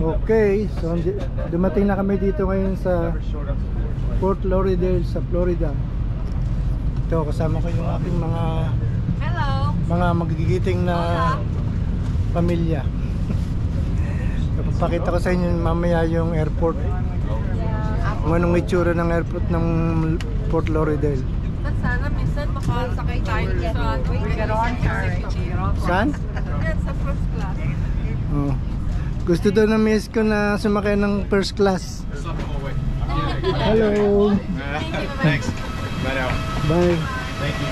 Okay, so dumating na kami dito ngayon sa Fort Lauderdale sa Florida. Ito, kasama ko yung aking mga magigiting na pamilya. Papakita ko sa inyo mamaya yung airport. Kung anong itsura ng airport ng Fort Lauderdale. Sana minsan makasakay tayo sa Saan? sa first class. Oh. Gusto daw na miss ko na sumakay ng first class. Hello. Thanks. Bye now. Bye. Thank you.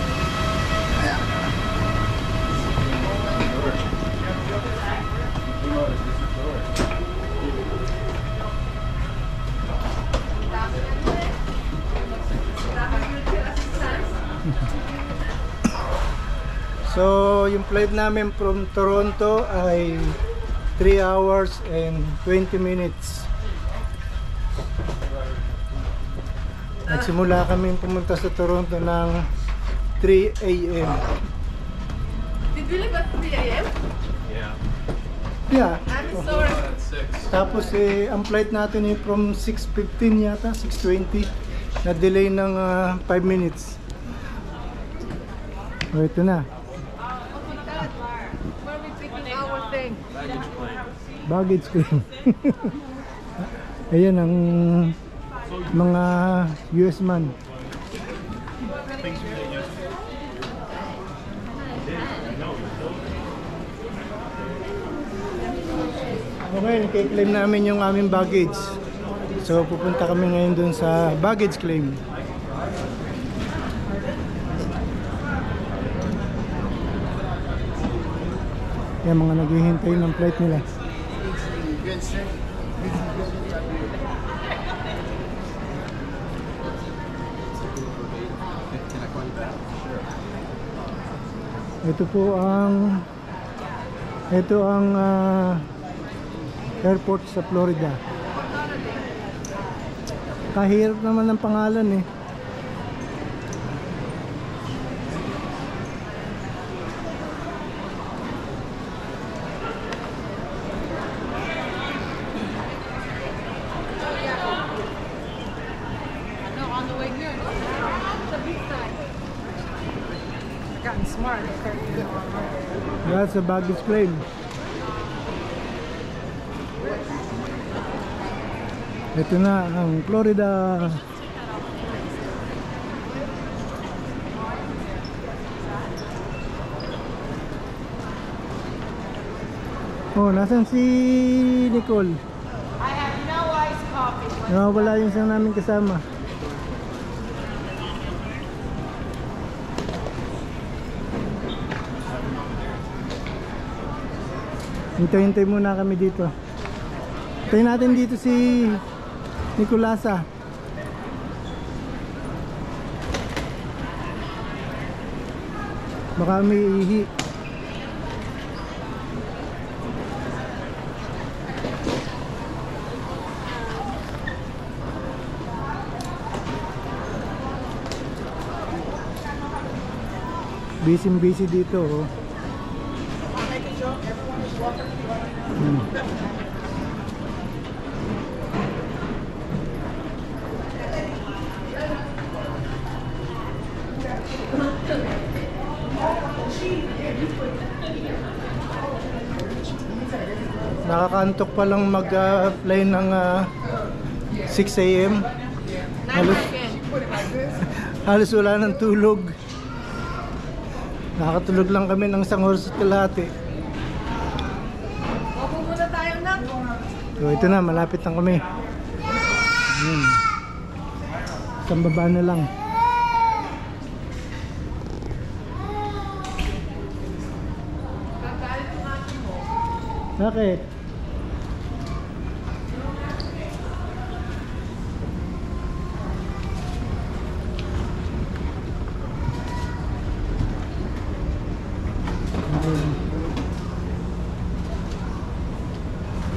So, yung flight namin from Toronto ay 3 hours and 20 minutes. Nagsimula kami pumunta sa Toronto ng 3 a.m. Did we leave at 3 a.m.? Yeah. I'm sorry. Tapos ang flight natin ay from 6:15 yata, 6:20. Na-delay ng 5 minutes. O, ito na. Where are we picking our thing? Baggage claim. Ayan ang mga US man. Okay, nakiklaim namin yung aming baggage. So pupunta kami ngayon dun sa baggage claim. Yan mga naghihintay ng flight nila. Ito ang airport sa Florida. Kahirap naman ng pangalan eh. Smart. That's a baggage claim. Ito na ang Florida. Oh, nasan si Nicole? I have no iced coffee. Nawawala yung isang namin kasama. Hintay-hintay muna kami dito. Hintayin natin dito si Nicolasa. Baka may ihi. Busy dito oh. Nakakantok pa lang mag-fly ng 6 a.m. Halos wala ng tulog. Nakatulog lang kami ng isang oras at kalahati. Opo muna tayo na. So ito na, malapit na kami. Isang baba na lang. Bakit?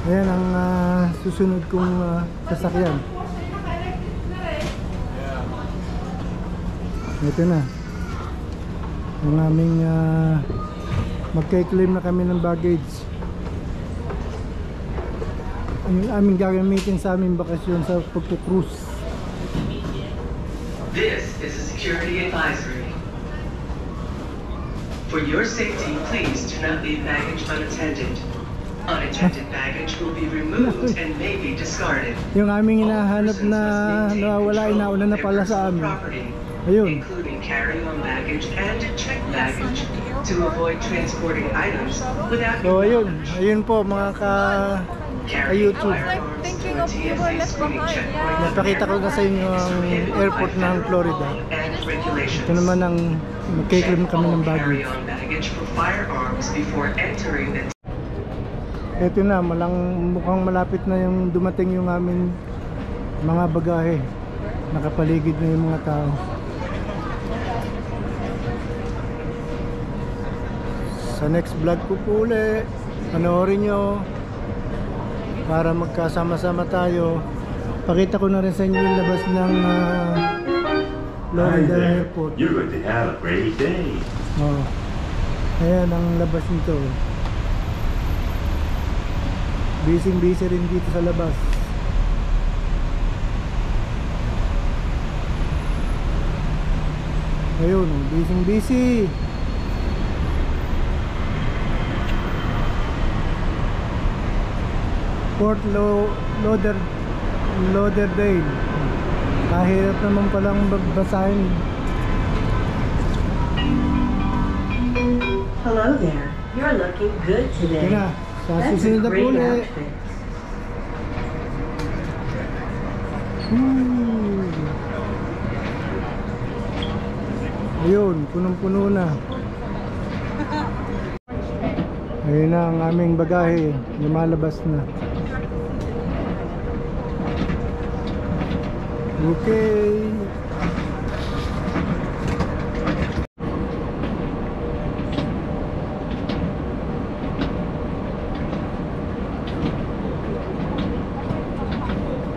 Ayan ang susunod kong sasakyan. Ito na ang aming magka-claim na kami ng baggage. ang aming gagamitin sa aming bakasyon sa pagkukrus. This is a security advisory. For your safety, please do not leave baggage unattended. Unattended baggage will be removed and may be discarded. Yung aming hinahanap na nawawala ay nauna na pala sa amin. Ayun. Including carry-on baggage and checked baggage to avoid transporting items without So ayun, ayun po mga ka-YouTube. Thinking of you were left behind. Yeah. Napakita ko na sa inyo ang airport ng Florida. Ito naman ang magkiklaim kami ng baggage. Carry-on baggage for firearms before entering the Ito na, mukhang malapit na yung dumating yung aming mga bagahe. Nakapaligid na yung mga tao. Sa next vlog ko po uli, panoorin nyo para magkasama-sama tayo. Pakita ko na rin sa inyo yung labas ng Florida Airport. You're going to have a great day. Oh. Ayan ang labas nito. Busy rin dito sa labas. Ayun, busy. Fort Lauderdale. Kahirap naman palang basahin. Hello there. You're looking good today. Yun na, sa That's a susunod na po great ulit. outfit. Ayun, punong-puno na. Ayun na ang aming bagahe, lumalabas na. Okay.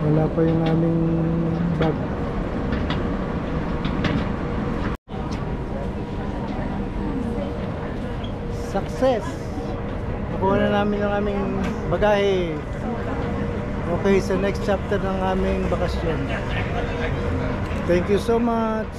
Wala pa yung aming bag. Success! Nakuha na namin ang aming bagahe. Okay, sa next chapter ng aming bakasyon. Thank you so much!